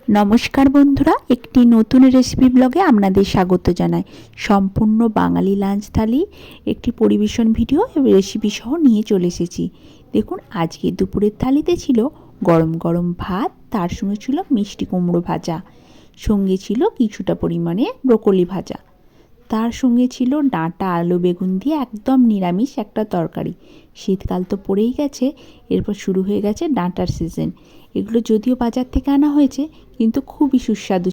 নমস্কার বন্ধুরা, একটি নতুন রেসিপি ব্লগে আপনাদের স্বাগত জানাই। সম্পূর্ণ বাঙালি লাঞ্চ থালি একটি পরিবেশন ভিডিও রেসিপি সহ নিয়ে চলে এসেছি। দেখুন, আজকে দুপুরের থালিতে ছিল গরম গরম ভাত, তার সঙ্গে ছিল মিষ্টি কুমড়ো ভাজা, সঙ্গে ছিল কিছুটা পরিমাণে ব্রোকলি ভাজা, তার সঙ্গে ছিল ডাঁটা আলু বেগুন দিয়ে একদম নিরামিষ একটা তরকারি। শীতকাল তো পড়েই গেছে, এরপর শুরু হয়ে গেছে ডাঁটার সিজন। এগুলো যদিও বাজার থেকে আনা হয়েছে, কিন্তু খুবই সুস্বাদু।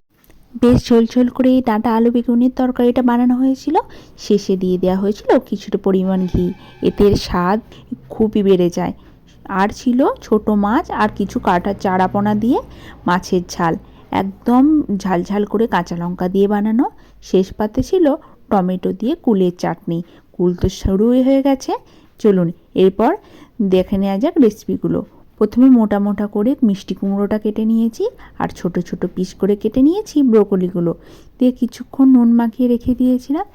বেশ ঝোল করে এই ডাঁটা আলু বেগুনের তরকারিটা বানানো হয়েছিল। শেষে দিয়ে দেওয়া হয়েছিল কিছুটা পরিমাণ ঘি, এতে স্বাদ খুবই বেড়ে যায়। আর ছিল ছোট মাছ আর কিছু কাটা চারাপোনা দিয়ে মাছের ঝাল, একদম ঝাল ঝাল করে কাঁচা লঙ্কা দিয়ে বানানো। শেষ পাতে ছিল টমেটো দিয়ে কুলের চাটনি। কুল তো শুরুই হয়ে গেছে, চলুন এরপর দেখে নেওয়া যাক রেসিপিগুলো। প্রথমে মোটা মোটা করে মিষ্টি কুমড়োটা কেটে নিয়েছি, আর ছোট ছোট পিস করে কেটে নিয়েছি ব্রোকলিগুলো দিয়ে কিছুক্ষণ নুন মাখিয়ে রেখে দিয়েছিলাম।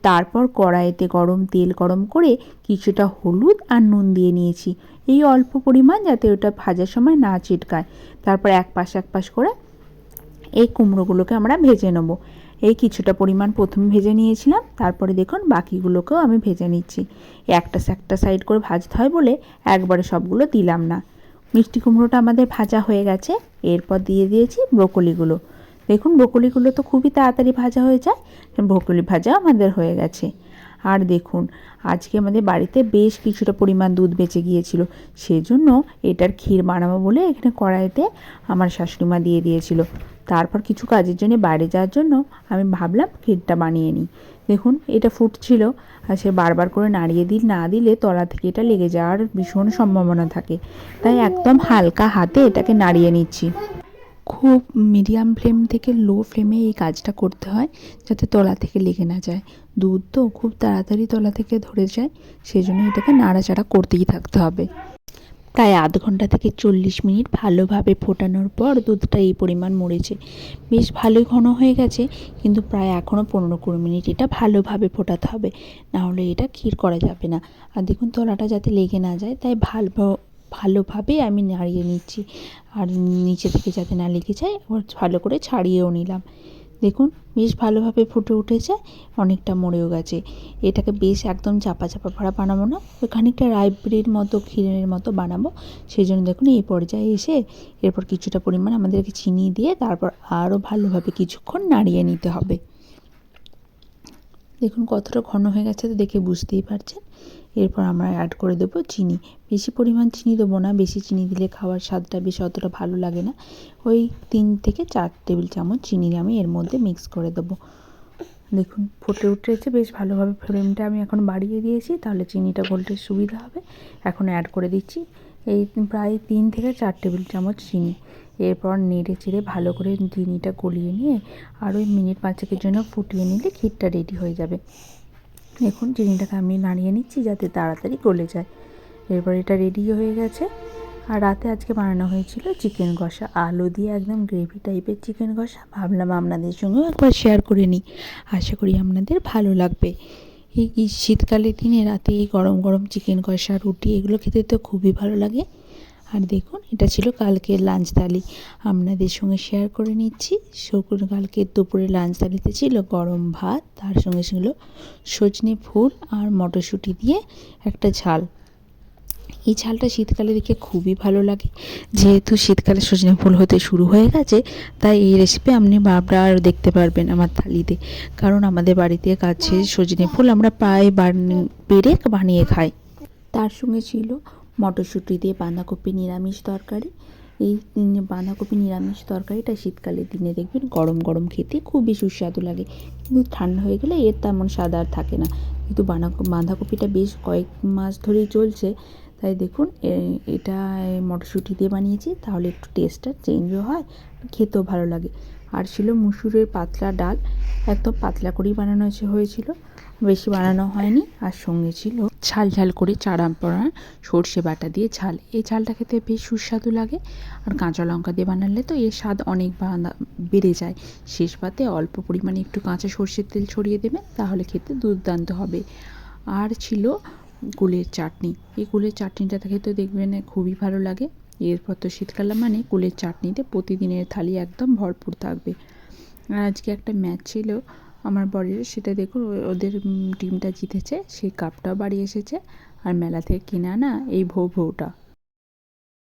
তারপর কড়াইতে তেল গরম করে কিছুটা হলুদ আর নুন দিয়ে নিয়েছি, এই অল্প পরিমাণ, যাতে ওটা ভাজার সময় না চিটকায়। তারপর এক পাশ করে এই কুমড়োগুলোকে আমরা ভেজে নেব। এই কিছুটা পরিমাণ প্রথমে ভেজে নিয়েছিলাম, তারপরে দেখুন বাকিগুলোকেও আমি ভেজে নিচ্ছি। একটা সাইড করে ভাজতে হয় বলে একবারে সবগুলো দিলাম না। মিষ্টি কুমড়োটা আমাদের ভাজা হয়ে গেছে, এরপর দিয়ে দিয়েছি ব্রোকলিগুলো। দেখুন, ব্রোকলিগুলো তো খুবই তাড়াতাড়ি ভাজা হয়ে যায়, ব্রোকলি ভাজা আমাদের হয়ে গেছে। আর দেখুন, আজকে আমাদের বাড়িতে বেশ কিছুটা পরিমাণ দুধ বেঁচে গিয়েছিল, সেজন্য এটার ক্ষীর বানাবো বলে এখানে কড়াইতে আমার শাশুড়িমা দিয়ে দিয়েছিল। তারপর কিছু কাজের জন্য বাইরে যাওয়ার জন্য আমি ভাবলাম ক্ষীরটা বানিয়ে নিই। দেখুন, এটা ফুটছিল, আর সে বারবার করে নাড়িয়ে না দিলে তলা থেকে এটা লেগে যাওয়ার ভীষণ সম্ভাবনা থাকে, তাই একদম হালকা হাতে এটাকে নাড়িয়ে নিচ্ছি। খুব মিডিয়াম ফ্লেম থেকে লো ফ্লেমে এই কাজটা করতে হয়, যাতে তলা থেকে লেগে না যায়। দুধ তো খুব তাড়াতাড়ি তলা থেকে ধরে যায়, সেজন্য এটাকে নাড়াচাড়া করতেই থাকতে হবে। প্রায় আধ ঘন্টা থেকে 40 মিনিট ভালোভাবে ফোটানোর পর দুধটা এই পরিমাণ মরেছে, বেশ ভালোই ঘন হয়ে গেছে। কিন্তু প্রায় এখনও 15-20 মিনিট এটা ভালোভাবে ফোটাতে হবে, নাহলে এটা ক্ষীর করা যাবে না। আর দেখুন, তলাটা যাতে লেগে না যায় তাই ভালোভাবে আমি নাড়িয়ে নিচ্ছি, আর নিচে থেকে যাতে না লেগে যায় ভালো করে ছাড়িয়েও নিলাম। দেখুন, বেশ ভালোভাবে ফুটে উঠেছে, অনেকটা মরেও গেছে। এটাকে বেশ একদম চাপা ভরা বানাবো না, খানিকটা রাইব্রেড মতো ক্ষীরের মতো বানাবো। সেই জন্য দেখুন, এই পর্যায়ে এসে এরপর কিছুটা পরিমাণ আমাদেরকে চিনি দিয়ে তারপর আরও ভালোভাবে কিছুক্ষণ নাড়িয়ে নিতে হবে। দেখুন কতটা ঘন হয়ে গেছে, তো দেখে বুঝতেই পারছেন। এরপর আমরা অ্যাড করে দেবো চিনি। বেশি পরিমাণ চিনি দেবো না, বেশি চিনি দিলে খাওয়ার স্বাদটা বেশি অতটা ভালো লাগে না। ওই 3 থেকে 4 টেবিল চামচ চিনি আমি এর মধ্যে মিক্স করে দেবো। দেখুন ফুটে উঠেছে বেশ ভালোভাবে, ফ্লেমটা আমি এখন বাড়িয়ে দিয়েছি, তাহলে চিনিটা গলতে সুবিধা হবে। এখন অ্যাড করে দিচ্ছি এই প্রায় 3 থেকে 4 টেবিল চামচ চিনি। এরপর নেড়ে চেড়ে ভালো করে চিনিটা গলিয়ে নিয়ে আর ওই মিনিট 5-এর জন্য ফুটিয়ে নিলে ক্ষীরটা রেডি হয়ে যাবে। দেখুন, চিনিটাকে আমি নাড়িয়ে নিচ্ছি যাতে তাড়াতাড়ি গলে যায়। এরপর এটা রেডি হয়ে গেছে। আর রাতে আজকে বানানো হয়েছিল চিকেন কষা, আলু দিয়ে একদম গ্রেভি টাইপের চিকেন কষা। ভাবলাম আপনাদের সঙ্গেও একবার শেয়ার করে নিই, আশা করি আপনাদের ভালো লাগবে। এই শীতকালের দিনে রাতে এই গরম গরম চিকেন কষা, রুটি, এগুলো খেতে তো খুবই ভালো লাগে। আর দেখুন, এটা ছিল কালকের লাঞ্চ থালি, আপনাদের সঙ্গে শেয়ার করে নিচ্ছি। কালকের দুপুরে লাঞ্চ থালিতে ছিল গরম ভাত, তার সঙ্গে ছিল সজনে ফুল আর মটরশুঁটি দিয়ে একটা ঝাল। এই ঝালটা শীতকালে দিকে খুবই ভালো লাগে, যেহেতু শীতকালে সজনে ফুল হতে শুরু হয়ে গেছে, তাই এই রেসিপি আপনি বারবার দেখতে পারবেন আমার থালিতে। কারণ আমাদের বাড়িতে কাছে সজনে ফুল আমরা প্রায় পেরে বানিয়ে খাই। তার সঙ্গে ছিল মটরশুঁটি দিয়ে বাঁধাকপি নিরামিষ তরকারি। এই বাঁধাকপি নিরামিষ তরকারিটা শীতকালের দিনে দেখবেন গরম গরম খেতে খুবই সুস্বাদু লাগে, কিন্তু ঠান্ডা হয়ে গেলে এর তেমন স্বাদ আর থাকে না। কিন্তু বাঁধাকপিটা বেশ কয়েক মাস ধরেই চলছে, তাই দেখুন এটা মটরশুঁটি দিয়ে বানিয়েছি, তাহলে একটু টেস্টটা চেঞ্জও হয়, খেতেও ভালো লাগে। আর ছিল মুসুরের পাতলা ডাল, একদম পাতলা করেই বানানো হয়েছিল, বেশি বানানো হয়নি। আর সঙ্গে ছিল ঝাল করে চাড়া সর্ষে বাটা দিয়ে ঝাল। এই ঝালটা খেতে বেশ সুস্বাদু লাগে, আর কাঁচা লঙ্কা দিয়ে বানালে তো এর স্বাদ অনেক বেড়ে যায়। শেষ পাতে অল্প পরিমাণে একটু কাঁচা সর্ষের তেল ছড়িয়ে দেবেন, তাহলে খেতে দুর্দান্ত হবে। আর ছিল গুলের চাটনি। এই গুলের চাটনিটা খেতে দেখবেন খুবই ভালো লাগে। এরপর তো শীতকাল মানে কুলের চাটনিতে প্রতিদিনের থালি একদম ভরপুর থাকবে। আর আজকে একটা ম্যাচ ছিল আমার বরের, সেটা দেখুন ওদের টিমটা জিতেছে, সেই কাপটাও বাড়ি এসেছে। আর মেলা থেকে কিনে আনা এই ভৌটা